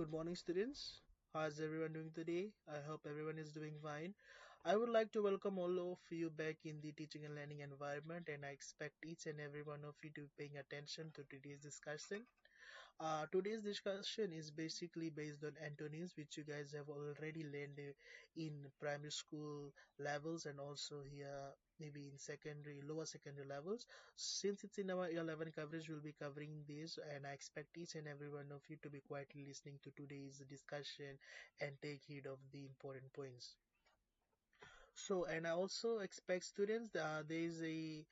Good morning, students. How's everyone doing today? I hope everyone is doing fine. I would like to welcome all of you back in the teaching and learning environment, and I expect each and every one of you to be paying attention to today's discussion. Today's discussion is basically based on antonyms, which you guys have already learned in primary school levels and also here maybe in secondary, lower secondary levels. Since it's in our 11 coverage, we'll be covering this, and I expect each and every one of you to be quietly listening to today's discussion and take heed of the important points. So, and I also expect students, there is a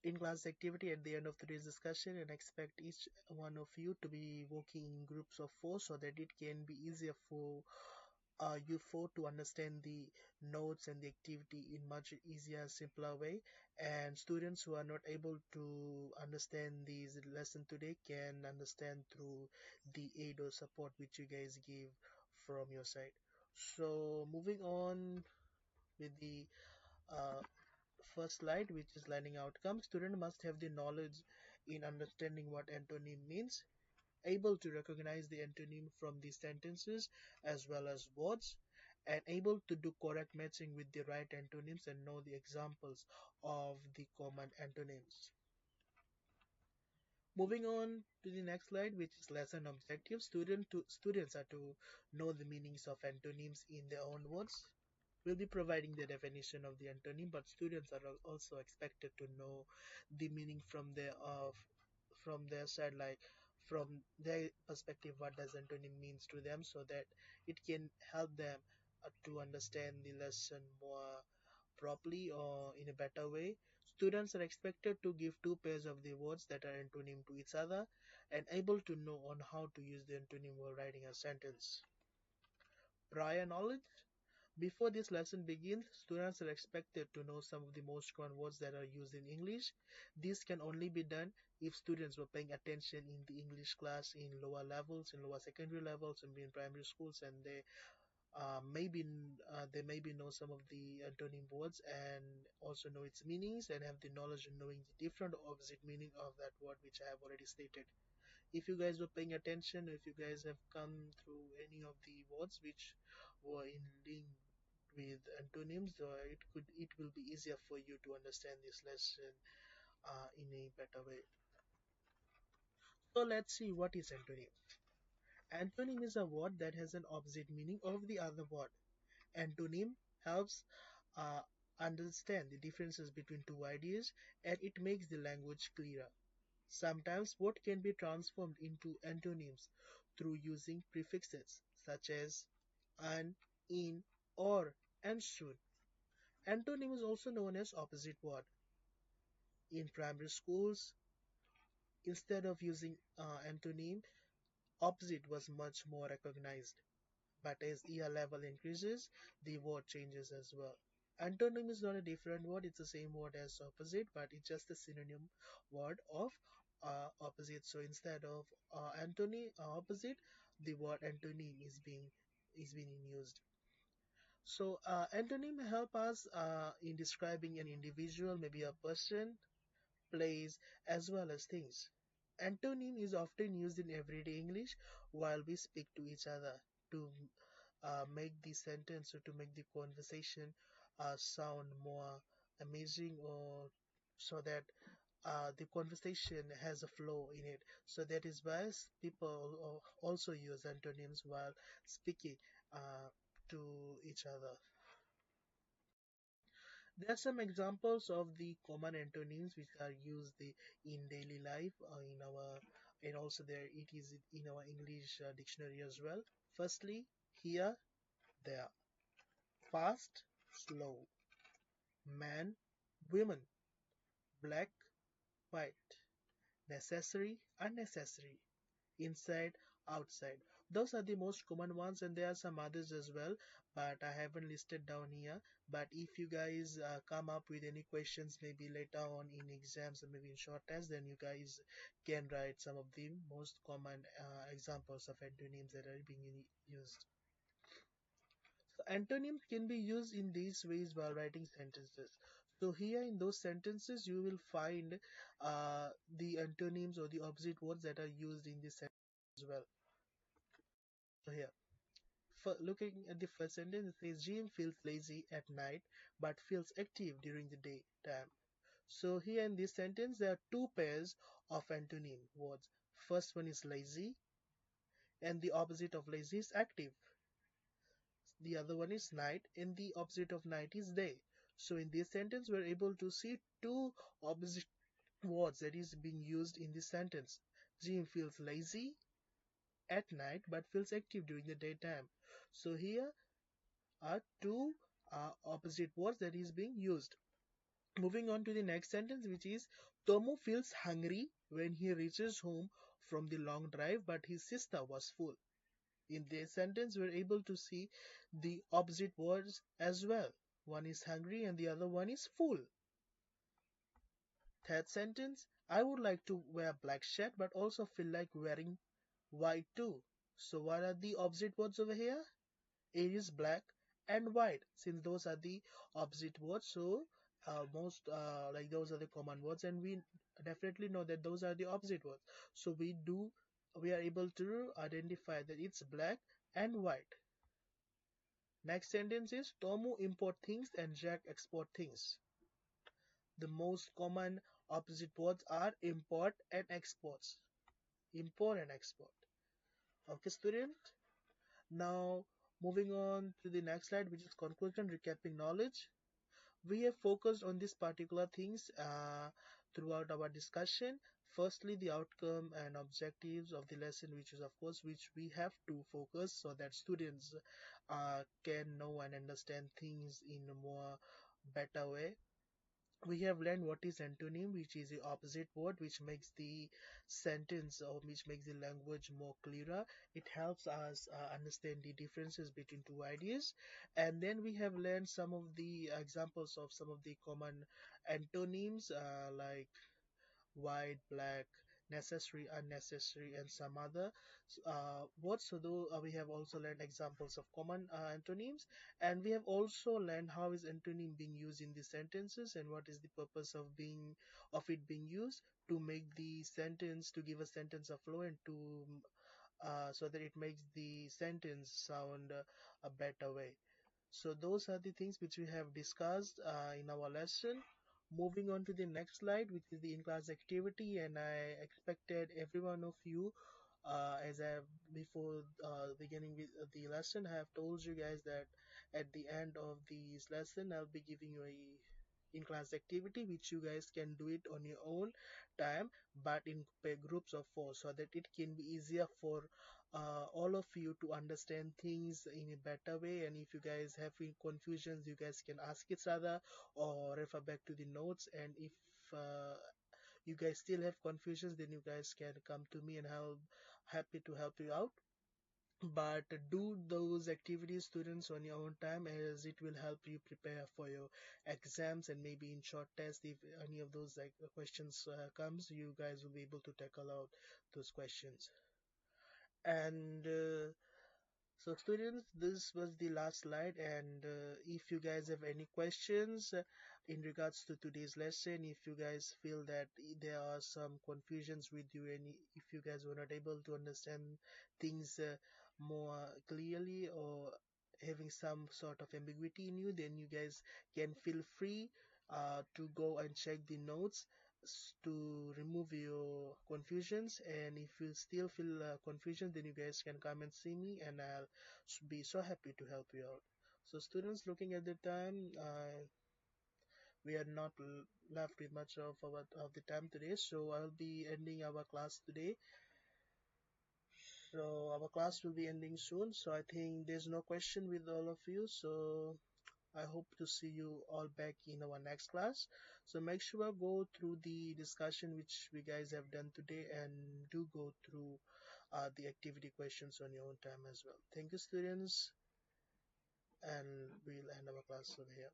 in-class activity at the end of today's discussion, and I expect each one of you to be working in groups of four so that it can be easier for you four to understand the notes and the activity in much easier, simpler way. And students who are not able to understand this lesson today can understand through the aid or support which you guys give from your side. So, moving on with the uh, first slide, which is learning outcomes. Student must have the knowledge in understanding what antonym means, able to recognize the antonym from the sentences as well as words, and able to do correct matching with the right antonyms and know the examples of the common antonyms. Moving on to the next slide, which is lesson objectives. Students are to know the meanings of antonyms in their own words. We'll be providing the definition of the antonym, but students are also expected to know the meaning from their side, like from their perspective, what does antonym means to them, so that it can help them to understand the lesson more properly or in a better way. Students are expected to give two pairs of the words that are antonym to each other and able to know on how to use the antonym while writing a sentence. Prior knowledge. Before this lesson begins, students are expected to know some of the most common words that are used in English. This can only be done if students were paying attention in the English class in lower levels, in lower secondary levels, and in primary schools, and they maybe know some of the antonym words and also know its meanings and have the knowledge of knowing the different opposite meaning of that word which I have already stated. If you guys were paying attention, if you guys have come through any of the words which were in link with antonyms, it will be easier for you to understand this lesson in a better way. So let's see what is antonym. Antonym is a word that has an opposite meaning of the other word. Antonym helps uh, understand the differences between two ideas, and it makes the language clearer. Sometimes words can be transformed into antonyms through using prefixes such as an, in, or, and should. Antonym is also known as opposite word. In primary schools, instead of using antonym, opposite was much more recognized. But as year level increases, the word changes as well. Antonym is not a different word, it's the same word as opposite, but it's just a synonym word of opposite. So instead of opposite, the word antonym is being used. So antonym help us in describing an individual, maybe a person, place, as well as things. Antonym is often used in everyday English while we speak to each other to make the sentence or to make the conversation sound more amazing, or so that the conversation has a flow in it. So that is why people also use antonyms while speaking uh, to each other. There are some examples of the common antonyms which are used in daily life in our, and also there it is in our English dictionary as well. Firstly, here, there, fast, slow, man, women, black, white, necessary, unnecessary, inside, outside. Those are the most common ones, and there are some others as well, but I haven't listed down here. But if you guys come up with any questions, maybe later on in exams or maybe in short tests, then you guys can write some of the most common examples of antonyms that are being used. So antonyms can be used in these ways while writing sentences. So here in those sentences, you will find the antonyms or the opposite words that are used in this sentence as well. So here, for looking at the first sentence, it says Jim feels lazy at night but feels active during the daytime. So here in this sentence, there are two pairs of antonym words. First one is lazy, and the opposite of lazy is active. The other one is night, and the opposite of night is day. So in this sentence, we're able to see two opposite words that is being used in this sentence. Jim feels lazy at night but feels active during the daytime. So here are two opposite words that is being used. Moving on to the next sentence, which is Tomo feels hungry when he reaches home from the long drive, but his sister was full. In this sentence, we're able to see the opposite words as well. One is hungry and the other one is full. Third sentence, I would like to wear black shirt but also feel like wearing white too. So what are the opposite words over here? It is black and white. Since those are the opposite words, so most like those are the common words, and we definitely know that those are the opposite words. So we are able to identify that it's black and white. Next sentence is Tomu import things and Jack export things. The most common opposite words are import and exports. Import and export. Okay, student. Now moving on to the next slide, which is conclusion, recapping knowledge. We have focused on these particular things throughout our discussion. Firstly, the outcome and objectives of the lesson, which is of course which we have to focus so that students can know and understand things in a more better way. We have learned what is antonym, which is the opposite word, which makes the sentence or which makes the language more clearer. It helps us understand the differences between two ideas. And then we have learned some of the examples of some of the common antonyms, like white, black, necessary, unnecessary, and some other words. So though we have also learned examples of common antonyms, and we have also learned how is antonym being used in the sentences and what is the purpose of it being used to make the sentence, to give a sentence a flow, and to so that it makes the sentence sound a better way. So those are the things which we have discussed in our lesson. Moving on to the next slide, which is the in-class activity, and I expected every one of you, as I have before beginning with the lesson, I have told you guys that at the end of this lesson, I'll be giving you a in-class activity which you guys can do it on your own time, but in groups of four, so that it can be easier for all of you to understand things in a better way. And if you guys have any confusions, you guys can ask each other or refer back to the notes. And if uh, you guys still have confusions, then you guys can come to me and I'll happy to help you out. But do those activities, students, on your own time, as it will help you prepare for your exams, and maybe in short test, if any of those like questions comes, you guys will be able to tackle out those questions. And so students, this was the last slide, and if you guys have any questions in regards to today's lesson, if you guys feel that there are some confusions with you, and if you guys were not able to understand things more clearly, or having some sort of ambiguity in you, then you guys can feel free to go and check the notes to remove your confusions. And if you still feel confusion, then you guys can come and see me, and I'll be so happy to help you out. So students, looking at the time, we are not left with much of the time today, so I'll be ending our class today. So our class will be ending soon, so I think there's no question with all of you. So I hope to see you all back in our next class. So make sure go through the discussion which we guys have done today, and do go through the activity questions on your own time as well. Thank you, students, and we'll end our class over here.